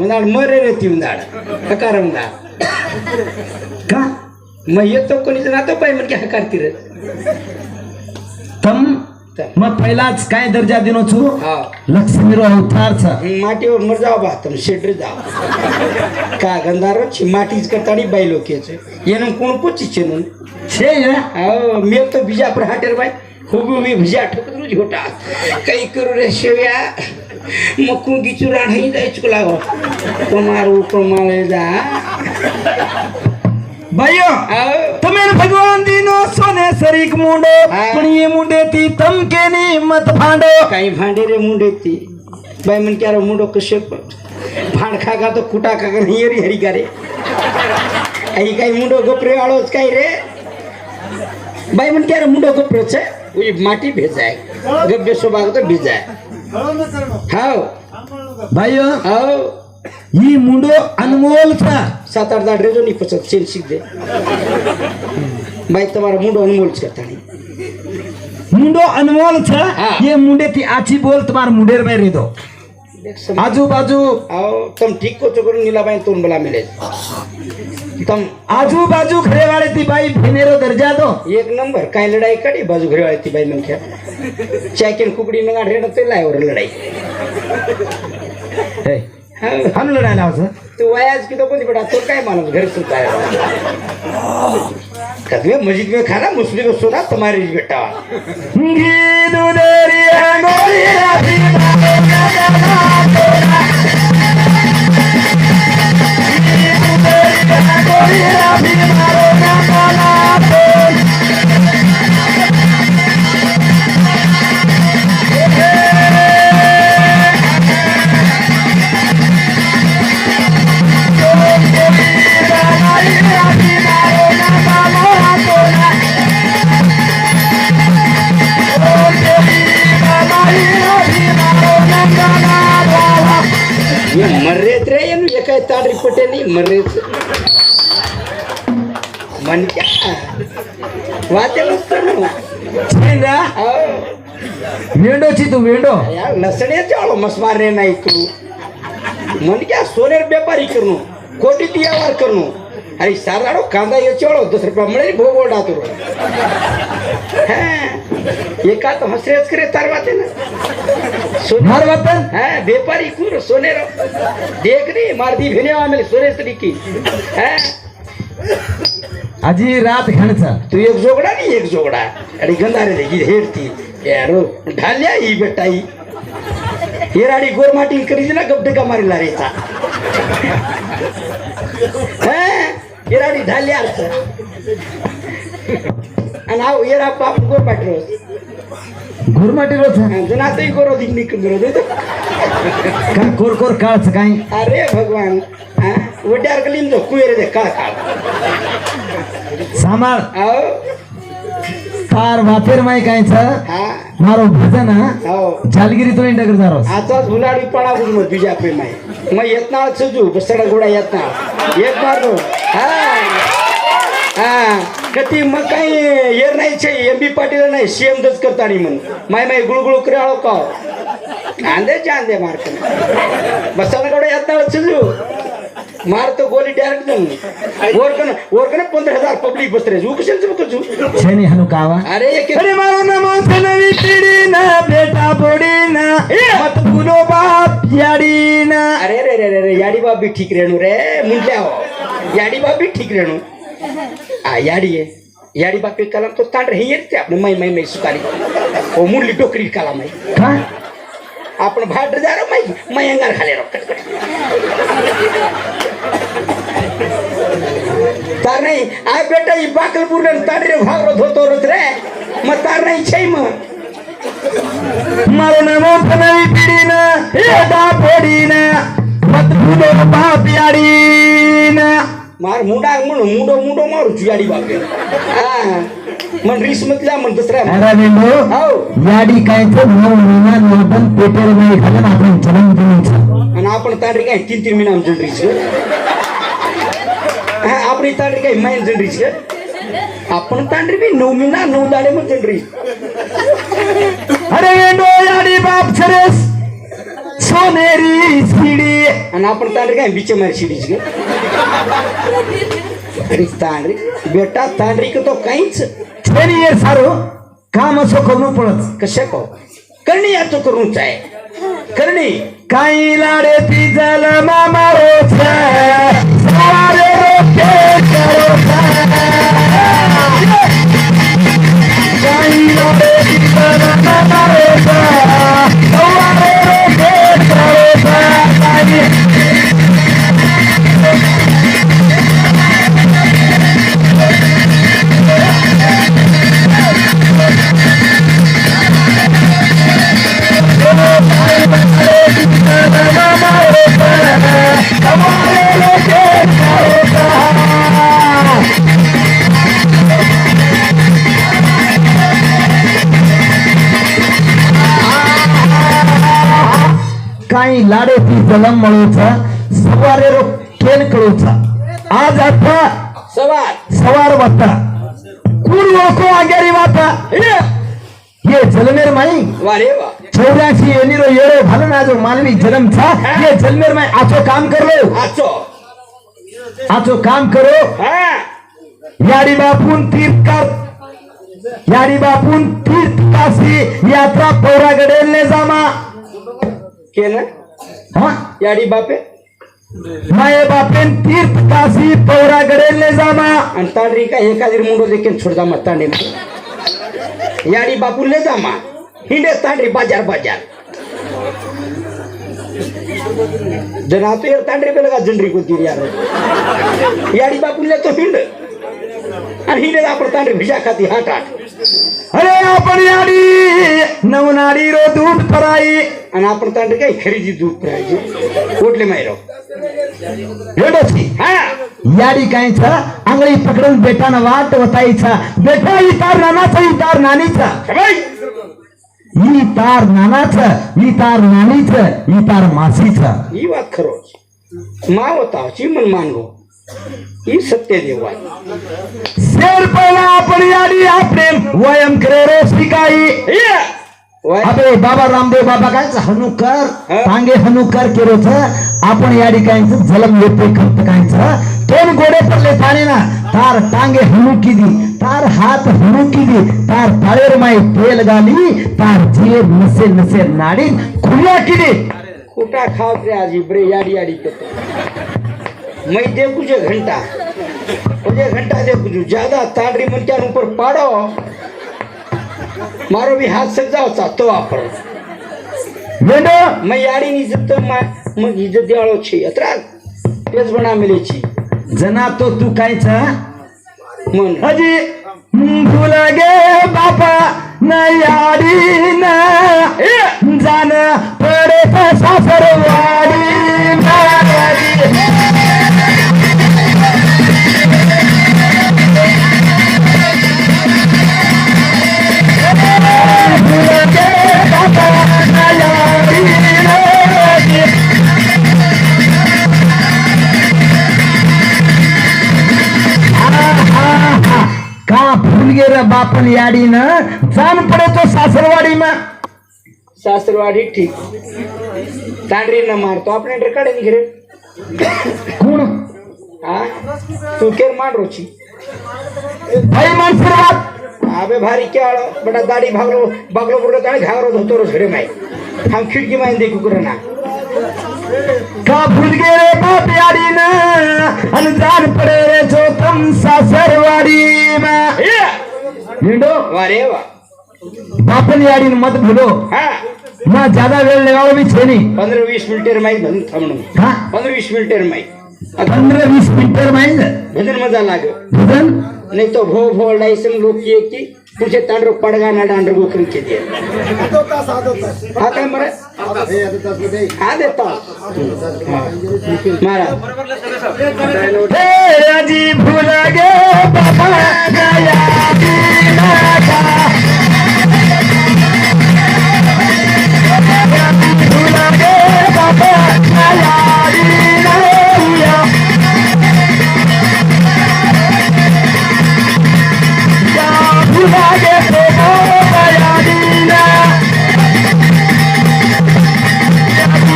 उन्हाळ मरे रे ती उन्हाळ हकार उन्हाळ का मग येतो कोणीच राहतो पाय म्हणजे हकारती रे तम मग पहिलाच काय दर्जा दिनो छु हा लक्ष्मी रो अवतार छ माटीवर मर जाव बा तुम शेडरे जाव का गंधारो छी माटीज करताड़ी बाई लोके छे येनम कोण पोची छे नु छे आओ मे तो बीजा पर हाटेर बाई खूबी मी भीजा ठोकरू झोटा कई करू रे शेव्या मक्कू गिचुरा नहीं जाय चुकला हो तुम्हारो प्रमाणे जा भाइयों तुम्हें भगवान दीनो सोने सरीक मुंडो पण ये मुंडे ती तम के नी मत भांडो काही भांडे रे मुंडे ती बाई मन क्या रो मुंडो कशे भांड खागा तो कुटा खागा नहीं रे हरी का रे आई काही मुंडो गपरे वाळोच काय रे बाई मन क्या रो मुंडो गपरो छे ओई माटी भेजाय गब्बे सोबाग तो भेजाय हाओ भाइयों हाओ ये मुंडो अनमोल था 7-8 दाड़ रेजो नहीं पसंद चेन सीख दे भाई तुम्हारा मुंडो अनमोल करता नहीं मुंडो अनमोल था हाँ। ये मुंडे ती आची बोल तुम्हार मुंडेर में रे दो आजू बाजू आओ तुम ठीक को चोकर नीला बाई तोन बला मिले तुम आजू बाजू घरे वाले ती बाई भिनेरो दर्जा दो एक नंबर काय लड़ाई कड़ी बाजू घरे वाली थी भाई मन क्या चैकिन कुकड़ी में गाढ़े न तेला और लड़ाई हम लड़ाई लाओ सर तो वायाज की तो कोनी बड़ा तो काय मालूम घर सुनता है कदवे मस्जिद में खाना मुस्लिम को सुना तुम्हारी बेटा ये मर्रेत रे ये ये काय ताड़ रिपोर्टे नहीं मर्रेत मन क्या वाते मस्त ना छेंगा वेंडो ची तू वेंडो यार नसणे चालो मस्मार रे नाही तू मन क्या सोनेर व्यापारी करनो कोटी व्यवहार करनो अरे साराडो कांदा ये चोळो 10 रुपया मळे भोगोडा तू हैं एका तो हसरेच करे तारवाते ना मार वतन है व्यापारी कुर सोनेरो देख रे मारदी भेनेवा में सोने तरीकी है आजी रात घणचा तू एक जोगडा नहीं एक जोगडा अरे गंधारे देगी हेरती यारो ढाल्या ही बेटाई ये राडी गोरमाटी करी ना गब्डे का मारी लारेचा हैं ये राडी ढाल्या आणि आव ये रा बाप गोरमाटी रोज गुरमाटी रोज जना तो गोरो दिख निकल रो का कोर कोर काळच काय अरे भगवान हां वड्यार गलीम जो कुएरे दे काळ काळ सामाळ आओ तार वातेर माय कायच हां मारो भजन आओ जालगिरी तो इंडा कर जारो आता झुलाडी पडा बुज मत बीजा पे माय मैं येतना सजू बसड़ा घोड़ा येतना एक बार दो हां हां कती मग काही येर नाही छे एमबी पाटील नाही सीएम दच करतानी म्हण माय माय गुळगुळ कराळो का आंदे चांदे मारक बसड़ा घोड़ा येतना सजू मार तो गोली डायरेक्ट दम ओरकन 15000 पब्लिक बस रे कशन से कजू छेनी हनु कावा अरे ये अरे मारो ना मन नवी पीढ़ी ना बेटा बोड़ी ना मत भूलो बाप याड़ी ना अरे रे रे रे याडी बाप भी ठीक रहनु रे मुंडल्या हो याडी बाप भी ठीक रहनु आ याडी है याडी बाप के कलम तो तांड रही है आपने मैं सुकारी ओ मुंडली टोकरी कलम है का आपण भाट जा रो मैं अंगार खाले रो कट तार नहीं आ बेटा ई बाकलपुर ने तार रे भाग रो धोतो रत रे मत तार नहीं छै म मारो ना मन नवी पीढ़ी ना बेटा बोड़ी ना मत भूलो बाप याड़ी ना मार मुंडा मुंडो मारू याडी बाप हां मन रिस मतला मन दुसरा अरे वेंडो हाव याडी कायचं 9 महिना नोटन पेपर मध्ये घालून आपण जन्म दिनाचा आणि आपण तांडरी काय 3 महिना आमचं रीच हां आपली तांडरी काय महिना जनरीच आपण तांडरी बी 9 महिना 9 दाडे मग जनरी अरे वेंडो याडी बाप छरेस सोनेरी सीडी आणि आपण तांडरी काय बिचे मारी शिडीच गे अरे तांडरी बेटा तांडरी का तो काहीच छेनी ये सारो काम असो करू पडत कशा को करणी याचो करूच आहे करणी काही लाडे ती जल मामा रोचा सारे रोके करो काही लाडे ती जल मामा रोचा सारे रोके करो काही लाडे ती जलम मळूचा सवारे रो केन कळूचा आज आता सवार वाटता पूर्व को आगेरी वाटा ये जलमेर माई वारे वा 84 एनिरो येरो भालो ना जो मानवी जन्म था ये जलमेर माई आचो काम कर लो आचो काम करो याडी बापून तीर्थ काशी यात्रा पौरागडेल ने जामा केलं हाँ याडी बापे माये बापेन तीर्थ काशी पौरागडेल ने जामा आणि तांडरी का एखादी मुंडो देखील छोड जामा तांडे याडी बापू ले जामा हिंडे तांडरी बाजार जना तो यार तांडरी पे लगा जंडरी को तीर यार याडी बापू ले तो हिंड आणि हिंडे आपण तांडरी भिजा खाती हाट अरे आपण याडी नवनाडी रो दूध पराई आणि आपण तांडरी काही खरेदी दूध परायचे कोटले मायरो एवढंच हा याडी कायचा आंगळी पकडून बेटाना वाट वतायचा बेटा इतार नानाचा इतार नानीचा इतार नानाचा इतार नानीचा इतार मासीचा ही बात खरोच मा होता चिमन मानगो ही सत्य देवा शेर पहिला आपण याडी आपले वयम करे रो शिकाई अबे बाबा रामदेव बाबा काय हनुकर टांगे हनुकर केरोच आपण या ठिकाणी जलम येते खत कायचं दोन गोडे पडले पाणी ना तार टांगे हनुकी दी तार हात हनुकी दी तार ताळेर माई तेल गाली तार जीव नसे नसे नाडी खुल्या किदी खोटा खाव रे आज इब्रे याडी याडी करतो मैं देखू जे घंटा मुझे घंटा देखू जो ज्यादा तांडरी मन क्या ऊपर पाड़ो मारो भी हाथ सक जाओ तो वापर वेंडो मैं याडी ની इज्जत मग इज्जत देवाळो छी अत्रा तेच बना मिले छी जना तो तू कायचा मन अजी भूल गे बापा न याडी न जान पडे सासरवाडी का भूल गे रे बापन याडी न जान पड़े तो सासरवाड़ी में सासरवाड़ी ठीक तांडरी न मारतो आपने ढकडे निघरे कौन हा तू केर मार रोची भाई मनसुरवात आबे भारी क्या बड़ा दाढ़ी भागलो बागलो पुरलो ताणे घावरो धोतो रो घरे माई हम खिड़की में देखू करना का भूल गे रे बाप याडी न अनजान पड़े रे जो तुम सासरवाड़ी में हिंडो वारे वा बापन याडी न मत भूलो हाँ ना ज्यादा वेळ लेवाळो भी छे नहीं 15-20 मिनिटेर माई धन थांबणं हाँ 15-20 मिनिटेर माई 15-20 मिनिटेर माइल भजन मजा लागे भजन नहीं तो भो भो लाइसन लोग किए कि तुझे तांडरो पड़गा ना डांडर को कर के दिए हाँ क्या मरे हाँ देता मारा हे जी भूल गे बाबा नया भूल गे बाबा नया गे तो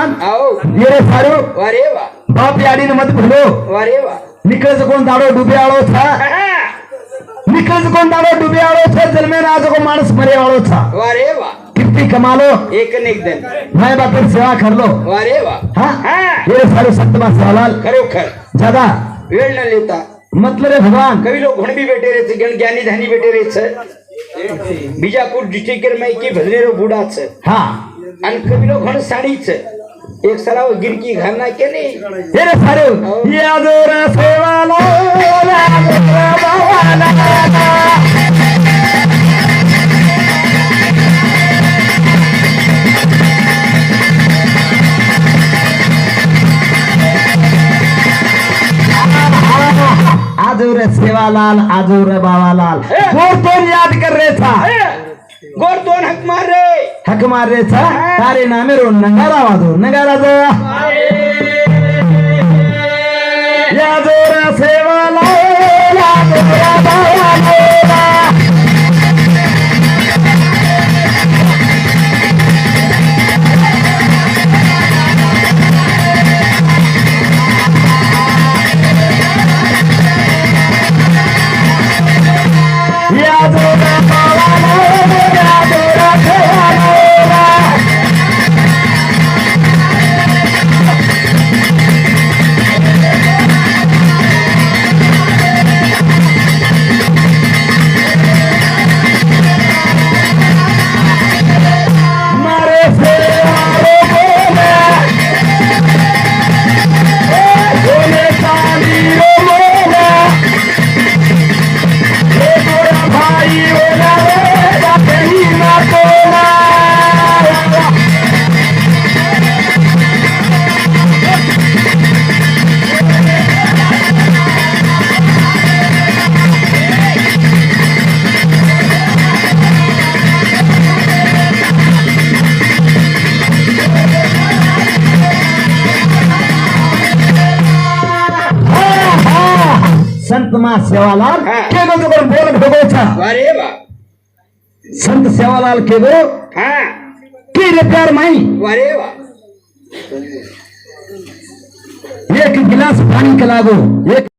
भगवान आओ ये रे सारो वारे वा बाप याडी ने मत भूलो वारे वा निकल कोण दाडो डुबे आळो था निकल कोण दाडो डुबे आळो था जन्मे ना आज को माणस मरे आळो था वारे वा किती कमालो एक न एक दिन मैं बापर सेवा कर लो वारे वा हाँ ये रे सारो सत्तमा सवाल खरोखर ज्यादा वेळ न लेता मतलब रे भगवान कवि लोग घण भी बैठे रहे गण ज्ञानी धानी बैठे रहे बीजापुर डिस्ट्रिक्ट में की भजनेरो बूढ़ा छे हाँ आणि कवि लोग घण साड़ी छे एक सराव गिरकी घरना के नहीं ये रे सारो ये आदर सेवाला आजूर सेवालाल आजूर बाबालाल गोर तो याद कर रहे था गोर दोन हक मार रे था तारे नामे रो नगारा वादो नगारा दो यादोर सेवालाल आजूर बाबालाल संत मा सेवालाल के गो तो बोल भगो था वारे वा संत सेवालाल के गो हाँ की रे प्यार माई वारे वा एक गिलास पानी के लागो एक